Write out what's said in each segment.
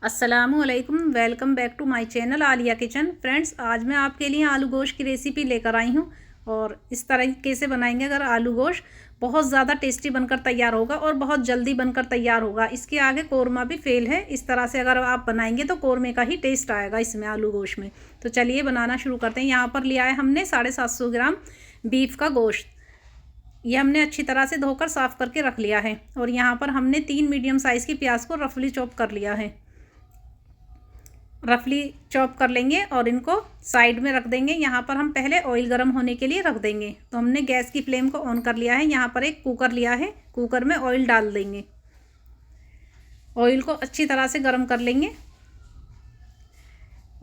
अस्सलामुअलैकुम, welcome back to my channel Aliya kitchen. Friends, आज मैं आपके लिए आलू गोश्त की रेसिपी लेकर आई हूँ और इस तरीके से बनाएंगे। अगर आलू गोश्त बहुत ज़्यादा टेस्टी बनकर तैयार होगा और बहुत जल्दी बनकर तैयार होगा। इसके आगे कोरमा भी फेल है। इस तरह से अगर आप बनाएंगे तो कोरमे का ही टेस्ट आएगा इसमें, आलू गोश्त में। तो चलिए बनाना शुरू करते हैं। यहाँ पर लिया है हमने 750 ग्राम बीफ का गोश्त। ये हमने अच्छी तरह से धोकर साफ़ करके रख लिया है। और यहाँ पर हमने 3 मीडियम साइज़ की प्याज को रफली चॉप कर लिया है। रफली चॉप कर लेंगे और इनको साइड में रख देंगे। यहाँ पर हम पहले ऑयल गर्म होने के लिए रख देंगे। तो हमने गैस की फ्लेम को ऑन कर लिया है। यहाँ पर एक कुकर लिया है, कुकर में ऑयल डाल देंगे। ऑयल को अच्छी तरह से गर्म कर लेंगे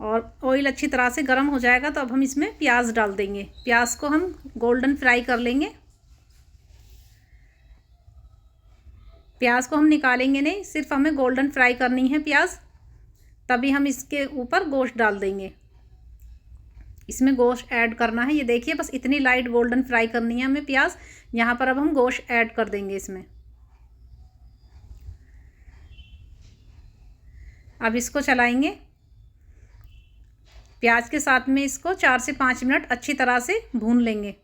और ऑयल अच्छी तरह से गर्म हो जाएगा तो अब हम इसमें प्याज डाल देंगे। प्याज को हम गोल्डन फ्राई कर लेंगे। प्याज को हम निकालेंगे नहीं, सिर्फ हमें गोल्डन फ्राई करनी है प्याज। तभी हम इसके ऊपर गोश्त डाल देंगे। इसमें गोश्त ऐड करना है। ये देखिए, बस इतनी लाइट गोल्डन फ्राई करनी है हमें प्याज। यहाँ पर अब हम गोश्त ऐड कर देंगे इसमें। अब इसको चलाएंगे। प्याज के साथ में इसको 4 से 5 मिनट अच्छी तरह से भून लेंगे,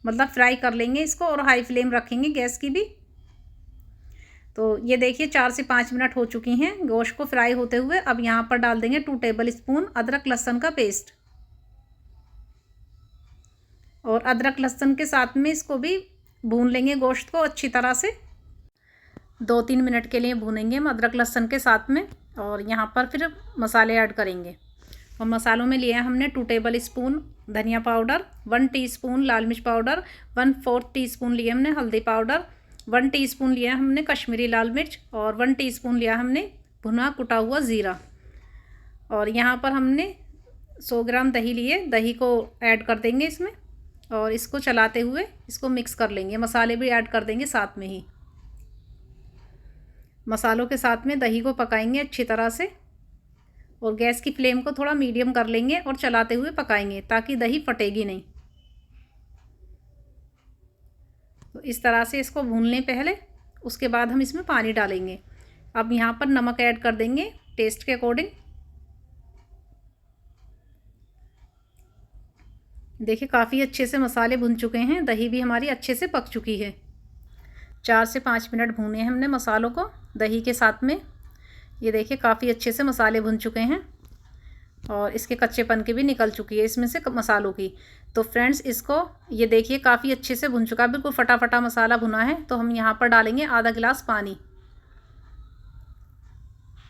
मतलब फ्राई कर लेंगे इसको। और हाई फ्लेम रखेंगे गैस की भी। तो ये देखिए 4 से 5 मिनट हो चुकी हैं गोश्त को फ्राई होते हुए। अब यहाँ पर डाल देंगे 2 टेबल स्पून अदरक लहसुन का पेस्ट। और अदरक लहसुन के साथ में इसको भी भून लेंगे गोश्त को अच्छी तरह से। 2-3 मिनट के लिए भूनेंगे हम अदरक लहसुन के साथ में। और यहाँ पर फिर मसाले ऐड करेंगे। और मसालों में लिए हमने 2 टेबल स्पून धनिया पाउडर, 1 टीस्पून लाल मिर्च पाउडर, 1/4 टीस्पून लिए हमने हल्दी पाउडर, 1 टीस्पून लिया हमने कश्मीरी लाल मिर्च और 1 टीस्पून लिया हमने भुना कुटा हुआ ज़ीरा। और यहाँ पर हमने 100 ग्राम दही लिए। दही को ऐड कर देंगे इसमें और इसको चलाते हुए इसको मिक्स कर लेंगे। मसाले भी ऐड कर देंगे साथ में ही। मसालों के साथ में दही को पकाएंगे अच्छी तरह से। और गैस की फ्लेम को थोड़ा मीडियम कर लेंगे और चलाते हुए पकाएंगे ताकि दही फटेगी नहीं। तो इस तरह से इसको भून लें पहले, उसके बाद हम इसमें पानी डालेंगे। अब यहाँ पर नमक ऐड कर देंगे टेस्ट के अकॉर्डिंग। देखिए काफ़ी अच्छे से मसाले भुन चुके हैं, दही भी हमारी अच्छे से पक चुकी है। 4 से 5 मिनट भूने हमने मसालों को दही के साथ में। ये देखिए काफ़ी अच्छे से मसाले भुन चुके हैं और इसके कच्चेपन की भी निकल चुकी है इसमें से मसालों की। तो फ्रेंड्स, इसको ये देखिए काफ़ी अच्छे से भुन चुका है, बिल्कुल फटाफटा मसाला भुना है। तो हम यहाँ पर डालेंगे आधा गिलास पानी।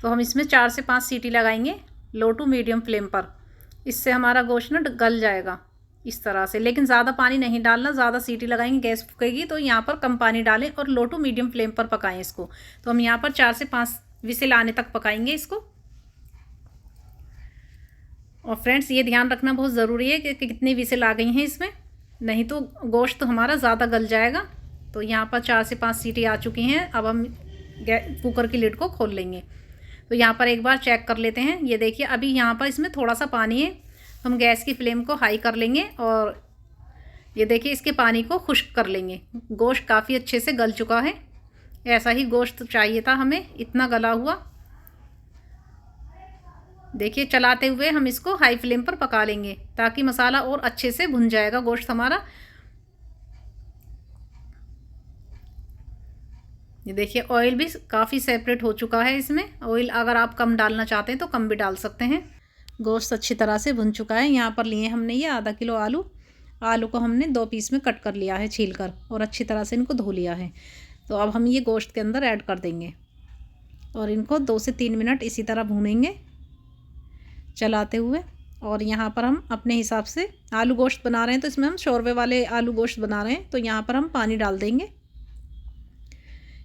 तो हम इसमें 4 से 5 सीटी लगाएंगे लो टू मीडियम फ्लेम पर। इससे हमारा गोश्त ना गल जाएगा इस तरह से। लेकिन ज़्यादा पानी नहीं डालना, ज़्यादा सीटी लगाएंगे गैस फूकेगी। तो यहाँ पर कम पानी डालें और लो टू मीडियम फ्लेम पर पकाएं इसको। तो हम यहाँ पर 4 से 5 विसिल आने तक पकाएंगे इसको। और फ्रेंड्स, ये ध्यान रखना बहुत ज़रूरी है कि कितनी विसिल आ गई हैं इसमें, नहीं तो गोश्त हमारा ज़्यादा गल जाएगा। तो यहाँ पर 4 से 5 सीटी आ चुकी हैं। अब हम कुकर की लिड को खोल लेंगे। तो यहाँ पर एक बार चेक कर लेते हैं। ये देखिए अभी यहाँ पर इसमें थोड़ा सा पानी है। हम गैस की फ्लेम को हाई कर लेंगे और ये देखिए इसके पानी को खुश्क कर लेंगे। गोश्त काफ़ी अच्छे से गल चुका है। ऐसा ही गोश्त चाहिए था हमें, इतना गला हुआ। देखिए चलाते हुए हम इसको हाई फ्लेम पर पका लेंगे ताकि मसाला और अच्छे से भुन जाएगा गोश्त हमारा। ये देखिए ऑयल भी काफ़ी सेपरेट हो चुका है इसमें। ऑयल अगर आप कम डालना चाहते हैं तो कम भी डाल सकते हैं। गोश्त अच्छी तरह से भुन चुका है। यहाँ पर लिए हमने ये आधा किलो आलू। आलू को हमने 2 पीस में कट कर लिया है छील कर और अच्छी तरह से इनको धो लिया है। तो अब हम ये गोश्त के अंदर ऐड कर देंगे और इनको 2 से 3 मिनट इसी तरह भूनेंगे चलाते हुए। और यहाँ पर हम अपने हिसाब से आलू गोश्त बना रहे हैं, तो इसमें हम शोरबे वाले आलू गोश्त बना रहे हैं। तो यहाँ पर हम पानी डाल देंगे।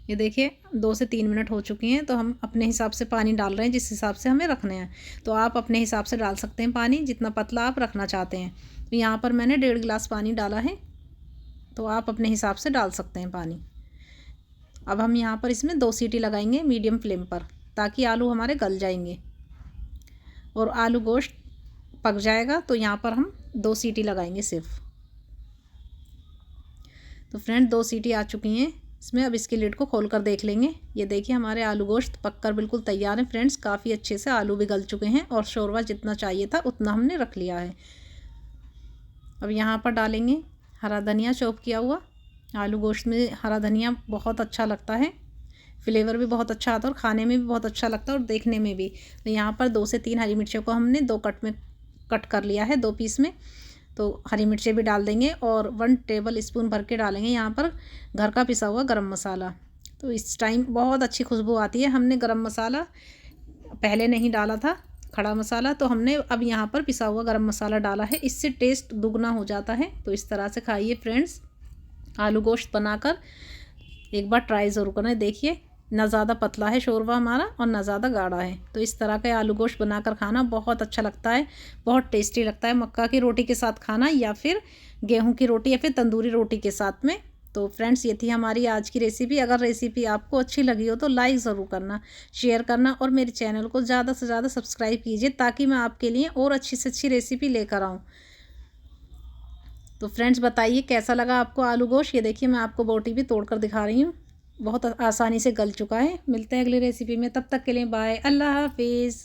ये देखिए 2 से 3 मिनट हो चुकी हैं। तो हम अपने हिसाब से पानी डाल रहे हैं जिस हिसाब से हमें रखने हैं। तो आप अपने हिसाब से डाल सकते हैं पानी, जितना पतला आप रखना चाहते हैं। तो यहाँ पर मैंने 1.5 गिलास पानी डाला है। तो आप अपने हिसाब से डाल सकते हैं पानी। अब हम यहाँ पर इसमें 2 सीटी लगाएंगे मीडियम फ्लेम पर ताकि आलू हमारे गल जाएंगे और आलू गोश्त पक जाएगा। तो यहाँ पर हम 2 सीटी लगाएंगे सिर्फ। तो फ्रेंड 2 सीटी आ चुकी हैं। इसमें अब इसकी लिड को खोल कर देख लेंगे। ये देखिए हमारे आलू गोश्त पककर बिल्कुल तैयार हैं फ्रेंड्स। काफ़ी अच्छे से आलू भी गल चुके हैं और शोरबा जितना चाहिए था उतना हमने रख लिया है। अब यहाँ पर डालेंगे हरा धनिया चॉप किया हुआ। आलू गोश्त में हरा धनिया बहुत अच्छा लगता है, फ्लेवर भी बहुत अच्छा आता है और खाने में भी बहुत अच्छा लगता है और देखने में भी। तो यहाँ पर 2 से 3 हरी मिर्चों को हमने 2 कट में कट कर लिया है, 2 पीस में। तो हरी मिर्चें भी डाल देंगे और 1 टेबल स्पून भर के डालेंगे यहाँ पर घर का पिसा हुआ गरम मसाला। तो इस टाइम बहुत अच्छी खुशबू आती है। हमने गरम मसाला पहले नहीं डाला था, खड़ा मसाला, तो हमने अब यहाँ पर पिसा हुआ गरम मसाला डाला है। इससे टेस्ट दुगना हो जाता है। तो इस तरह से खाइए फ्रेंड्स, आलू गोश्त बनाकर एक बार ट्राई ज़रूर करें। देखिए ना ज़्यादा पतला है शोरबा हमारा और ना ज़्यादा गाढ़ा है। तो इस तरह का आलू गोश्त बनाकर खाना बहुत अच्छा लगता है, बहुत टेस्टी लगता है। मक्का की रोटी के साथ खाना या फिर गेहूं की रोटी या फिर तंदूरी रोटी के साथ में। तो फ्रेंड्स ये थी हमारी आज की रेसिपी। अगर रेसिपी आपको अच्छी लगी हो तो लाइक ज़रूर करना, शेयर करना और मेरे चैनल को ज़्यादा से ज़्यादा सब्सक्राइब कीजिए ताकि मैं आपके लिए और अच्छी से अच्छी रेसिपी लेकर आऊँ। तो फ्रेंड्स बताइए कैसा लगा आपको आलू गोश्त। ये देखिए मैं आपको बोटी भी तोड़कर दिखा रही हूँ, बहुत आसानी से गल चुका है। मिलते हैं अगली रेसिपी में, तब तक के लिए बाय, अल्लाह हाफिज़।